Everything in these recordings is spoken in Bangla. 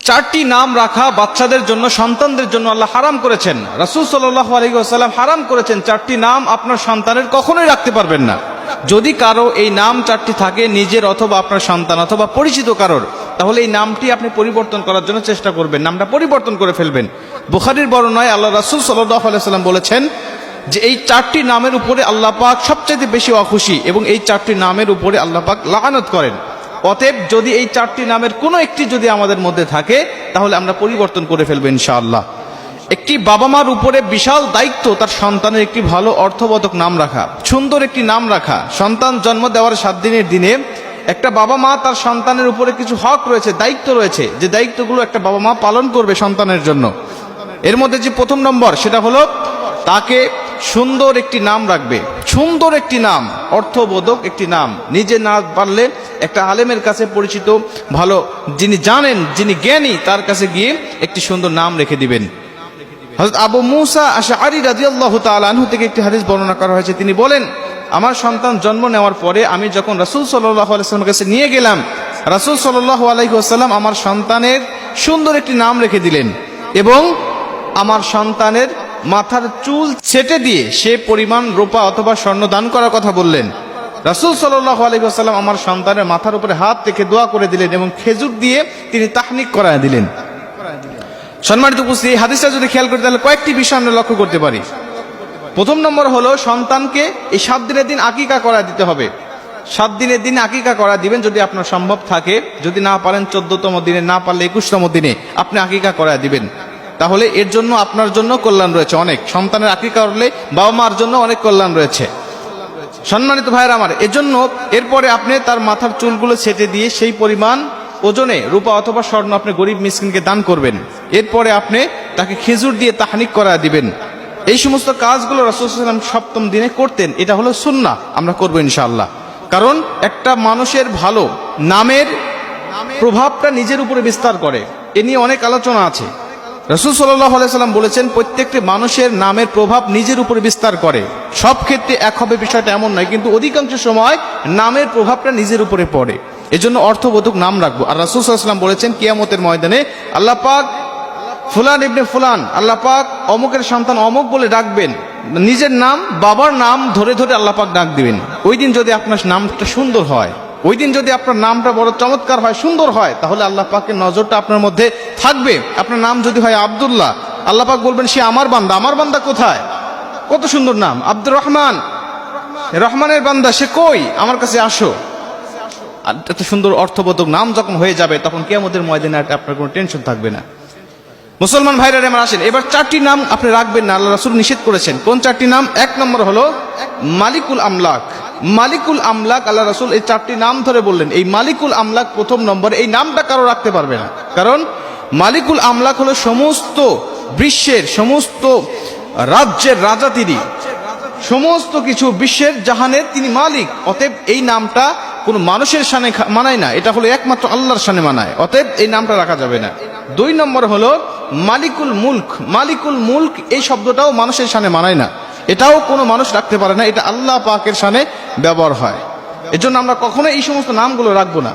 চারটি নাম রাখা বাচ্চাদের জন্য, সন্তানদের জন্য আল্লাহ হারাম করেছেন। রাসূল সাল্লাল্লাহু আলাইহি ওয়াসাল্লাম হারাম করেছেন চারটি নাম আপনার সন্তানের কখনোই রাখতে পারবেন না। যদি কারো এই নাম চারটি থাকে, নিজের অথবা আপনার সন্তান অথবা পরিচিত কারোর, তাহলে এই নামটি আপনি পরিবর্তন করার জন্য চেষ্টা করবেন, নামটা পরিবর্তন করে ফেলবেন। বুখারীর বর্ণনায় আল্লাহ রাসূল সাল্লাল্লাহু আলাইহি ওয়াসাল্লাম বলেছেন যে এই চারটি নামের উপরে আল্লাহ পাক সবচেয়ে বেশি অখুশি এবং এই চারটি নামের উপরে আল্লাহ পাক লাআনত করেন। অতএব যদি এই চারটি নামের কোনো একটি যদি আমাদের মধ্যে থাকে, তাহলে আমরা পরিবর্তন করে ফেলবো ইনশাআল্লাহ। একটি বাবা মার উপরে বিশাল দায়িত্ব তার সন্তানের একটি ভালো অর্থবোধক নাম রাখা, সুন্দর একটি নাম রাখা। সন্তান জন্ম দেওয়ার 7 দিনের দিনে একটা বাবা মা তার সন্তানের উপরে কিছু হক রয়েছে, দায়িত্ব রয়েছে, যে দায়িত্বগুলো একটা বাবা মা পালন করবে সন্তানের জন্য। এর মধ্যে যে প্রথম নম্বর, সেটা হলো তাকে সুন্দর একটি নাম রাখবে, সুন্দর একটি নাম, অর্থবোধক একটি নাম। নিজে না পারলে একটা আলেমের কাছে পরিচিত, ভালো যিনি জানেন, যিনি জ্ঞানী, তার কাছে গিয়ে একটি সুন্দর নাম রেখে দিবেন। হযরত আবু মুসা আশআরী রাদিয়াল্লাহু তাআলা আনহু থেকে একটি হাদিস বর্ণনা করা হয়েছে। তিনি বলেন, আমার সন্তান জন্ম নেওয়ার পরে আমি যখন রাসূল সাল্লাল্লাহু আলাইহি ওয়াসাল্লামের কাছে নিয়ে গেলাম, রাসূল সাল্লাল্লাহু আলাইহি ওয়াসাল্লাম আমার সন্তানের সুন্দর একটি নাম রেখে দিলেন এবং আমার সন্তানের মাথার চুল ছেটে দিয়ে সে পরিমাণ রূপা অথবা স্বর্ণ দান করার কথা বললেন। রাসূল সাল্লাল্লাহু আলাইহি ওয়াসাল্লাম আমার সন্তানের মাথার উপরে হাত রেখে দোয়া করে দিলেন এবং খেজুর দিয়ে তিনি তাহনিক করায় দিলেন। সম্মানিত উপস্থিতি, এই হাদিসটা যদি খেয়াল করি তাহলে কয়েকটি বিষয় আমরা লক্ষ্য করতে পারি। প্রথম নম্বর হলো, সন্তানকে এই 7 দিনের দিন আকিকা করা দিতে হবে। 7 দিনের দিন আকিকা করা দিবেন যদি আপনার সম্ভব থাকে। যদি না পারেন 14তম দিনে, না পারলে 21তম দিনে আপনি আকিকা করা দিবেন। তাহলে এর জন্য আপনার জন্য কল্যাণ রয়েছে অনেক। সন্তানের আকিকা করলে বাবা মার জন্য অনেক কল্যাণ রয়েছে। সম্মানিত ভাইরা আমার, এজন্য এরপরে আপনি তার মাথার চুলগুলো ছেটে দিয়ে সেই পরিমাণ ওজনে রূপা অথবা স্বর্ণ আপনি গরিব মিসকিনকে দান করবেন। এরপরে আপনি তাকে খেজুর দিয়ে তাহনিক করা দিবেন। এই সমস্ত কাজগুলো রাসূল সাল্লাল্লাহু আলাইহি ওয়াসাল্লাম 7ম দিনে করতেন। এটা হলো সুন্নাহ, আমরা করব ইনশাআল্লাহ। কারণ একটা মানুষের ভালো নামের প্রভাবটা নিজের উপরে বিস্তার করে, এ নিয়ে অনেক আলোচনা আছে। রাসূল সাল্লাল্লাহু আলাইহি ওয়াসাল্লাম বলেছেন, প্রত্যেকটি মানুষের নামের প্রভাব নিজের উপরে বিস্তার করে। সব ক্ষেত্রে এক হবে বিষয়টা এমন নয়, কিন্তু অধিকাংশ সময় নামের প্রভাবটা নিজের উপরে পড়ে। এজন্য অর্থবোধক নাম রাখবো। আর রাসূল সাল্লাল্লাহু আলাইহি ওয়াসাল্লাম বলেছেন, কিয়ামতের ময়দানে আল্লাহ পাক ফুলান ইবনে ফুলান, আল্লাহ পাক অমুকের সন্তান অমুক বলে ডাকবেন। নিজের নাম, বাবার নাম ধরে ধরে আল্লাহ পাক ডাক দিবেন। ওই দিন যদি আপনার নামটা সুন্দর হয়, ওই দিন যদি আপনার নামটা বড় চমৎকার হয়, সুন্দর হয়, তাহলে আল্লাহ পাকের নজরটা আপনার মধ্যে থাকবে। আপনার নাম যদি হয় আব্দুল্লাহ, আল্লাহ পাক বলবেন, সে আমার বান্দা। আমার বান্দা কোথায়? কত সুন্দর নাম, আব্দুর রহমান, রহমানের বান্দা, সে কই? আমার কাছে আসো। আর এত সুন্দর অর্থবোধক নাম যখন হয়ে যাবে, তখন কিয়ামতের ময়দানে আপনার কোনো টেনশন থাকবে না। মুসলমান ভাইরা আমার আসেন, এবার 4টি নাম আপনি রাখবেন না, আল্লাহ রাসূল নিষেধ করেছেন। কোন 4টি নাম? 1 নম্বর হলো মালিকুল আমলাক। মালিকুল আমলাক, আল্লাহ রাসূল এই 4টি নাম ধরে বললেন। এই মালিকুল আমলাক প্রথম নম্বরে, এই নামটা কারো রাখতে পারবে না। কারণ মালিকুল আমলাক হলো সমস্ত বিশ্বের, সমস্ত রাজ্যের রাজা তিনি, সমস্ত কিছু বিশ্বের জাহানের তিনি মালিক। অতএব এই নামটা কোনো মানুষের শানে মানায় না, এটা হলো একমাত্র আল্লাহর শানে মানায়। অতএব এই নামটা রাখা যাবে না। 2 নম্বর হলো মালিকুল মুলক। মালিকুল মুলক এই শব্দটাও মানুষের শানে মানায় না, এটাও কোনো মানুষ রাখতে পারে না, এটা আল্লাহ পাকের শানে ব্যবহার হয়। এজন্য আমরা কখনো এই সমস্ত নামগুলো রাখবো না।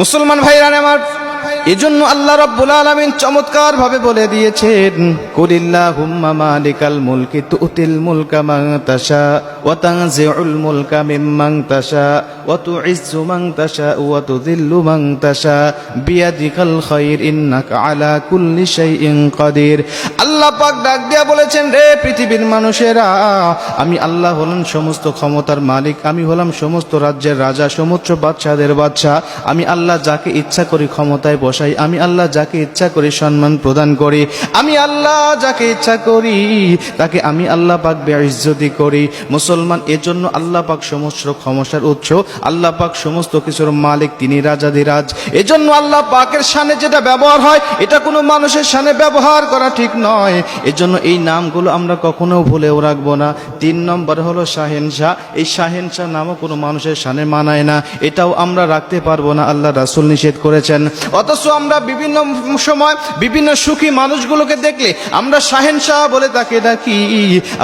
মুসলমান ভাইরা আমার, এজন্য আল্লাহ রাব্বুল আলামিন চমৎকার ভাবে বলে দিয়েছেন, কুলিল্লাহুম্মা মালিকাল মুলকি তুতিল মুলকা মান তাশা ওয়া তানজিউল মুলকা মিম্মান তাশা ওয়া তুইজ্জু মান তাশা ওয়া তুযিল্লু মান তাশা বিয়াদিকাল খায়র ইন্নাকা আলা কুল্লি শাইইন কাদির। আল্লাহ পাক ডাক দিয়া বলেছেন, রে পৃথিবীর মানুষেরা, আমি আল্লাহ হলাম সমস্ত ক্ষমতার মালিক, আমি হলাম সমস্ত রাজ্যের রাজা, সমস্ত বাদশাদের বাদশা। আমি আল্লাহ যাকে ইচ্ছা করি ক্ষমতায় বসাই, আমি আল্লাহ যাকে ইচ্ছা করি সম্মান প্রদান করি, আমি আল্লাহ যাকে ইচ্ছা করি তাকে আমি আল্লাহ পাক বেইজ্জতি করি। মুসলমান, এজন্য আল্লাহ পাক সমস্ত ক্ষমতার উৎস, আল্লাহ পাক সমস্ত কিছুর মালিক, তিনি রাজাধিরাজ। এজন্য আল্লাহ পাকের শানে যেটা ব্যবহার হয়, এটা কোনো মানুষের শানে ব্যবহার করা ঠিক নয়। এজন্য এই নামগুলো আমরা কখনো ভুলেও রাখবো না। 3 নম্বর হলো শাহেনশাহ। এই শাহেনশাহ নামও কোনো মানুষের শানে মানায় না, এটাও আমরা রাখতে পারবো না, আল্লাহ রাসূল নিষেধ করেছেন। অথচ আমরা বিভিন্ন সময় বিভিন্ন সুখী মানুষগুলোকে দেখলে আমরা শাহেনশাহ বলে তাকে ডাকি,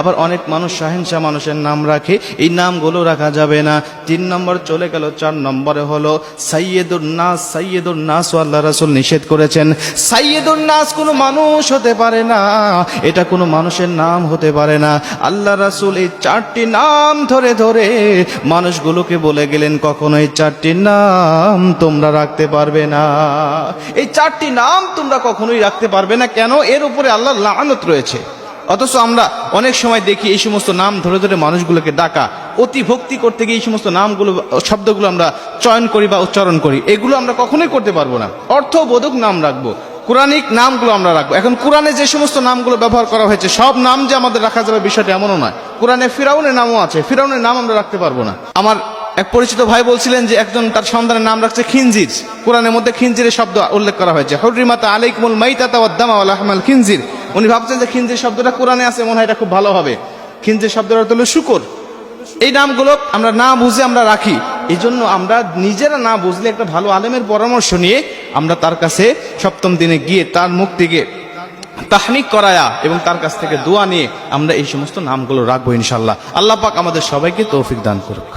আবার অনেক মানুষ শাহেনশাহ মানুষের নাম রাখে, এই নামগুলো রাখা যাবে না। 3 নম্বর চলে গেল, 4 নম্বরে হলো সাইয়্যিদুন নাস। সাইয়্যিদুন নাস আল্লাহ রাসূল নিষেধ করেছেন। সাইয়্যিদুন নাস কোনো মানুষ হতে পারে না, এটা কোনো মানুষের নাম হতে পারে না। আল্লাহ রাসূল এই 4টি নাম ধরে ধরে মানুষগুলোকে বলে গেলেন, কখনো এই 4টি নাম তোমরা রাখতে পারবে না। এই 4টি নাম তোমরা কখনোই রাখতে পারবে না। কেন? এর উপরে আল্লাহর লাআনত রয়েছে। অথচ আমরা অনেক সময় দেখি এই সমস্ত নাম ধরে ধরে মানুষগুলোকে ডাকা, অতি ভক্তি করতে গিয়ে এই সমস্ত নামগুলো, শব্দগুলো আমরা চয়ন করি বা উচ্চারণ করি, এগুলো আমরা কখনোই করতে পারবো না। অর্থবোধক নাম রাখবো, কোরআনিক নামগুলো আমরা রাখবো। এখন কোরআনে যে সমস্ত নামগুলো ব্যবহার করা হয়েছে, সব নাম যে আমাদের রাখা যাবে বিষয়টা এমনও নয়। কোরআনে ফিরাউনের নামও আছে, ফিরাউনের নাম আমরা রাখতে পারবো না। আমার এক পরিচিত ভাই বলছিলেন যে একজন তার সন্তানের নাম রাখছে খিনজির। কোরআনের মধ্যে খিনজিরের শব্দ উল্লেখ করা হয়েছে, হুররিমাত আলাইকুমুল মাইতাতা ওয়াদ দামা ওয়া লাহমাল খিনজির। উনি ভাবছেন যে খিনজির শব্দটা কোরআনে আছে, মনে হয় এটা খুব ভালো হবে। খিনজির শব্দের অর্থ হলো শুকর। এই নামগুলো আমরা না বুঝে আমরা রাখি। এই জন্য আমরা নিজেরা না বুঝলে একটা ভালো আলেমের পরামর্শ নিয়ে আমরা তার কাছে 7ম দিনে গিয়ে তার মুখ থেকে তাহনিক করায়া এবং তার কাছ থেকে দোয়া নিয়ে আমরা এই সমস্ত নামগুলো রাখবো ইনশাআল্লাহ। আল্লাহ পাক আমাদের সবাইকে তৌফিক দান করুক।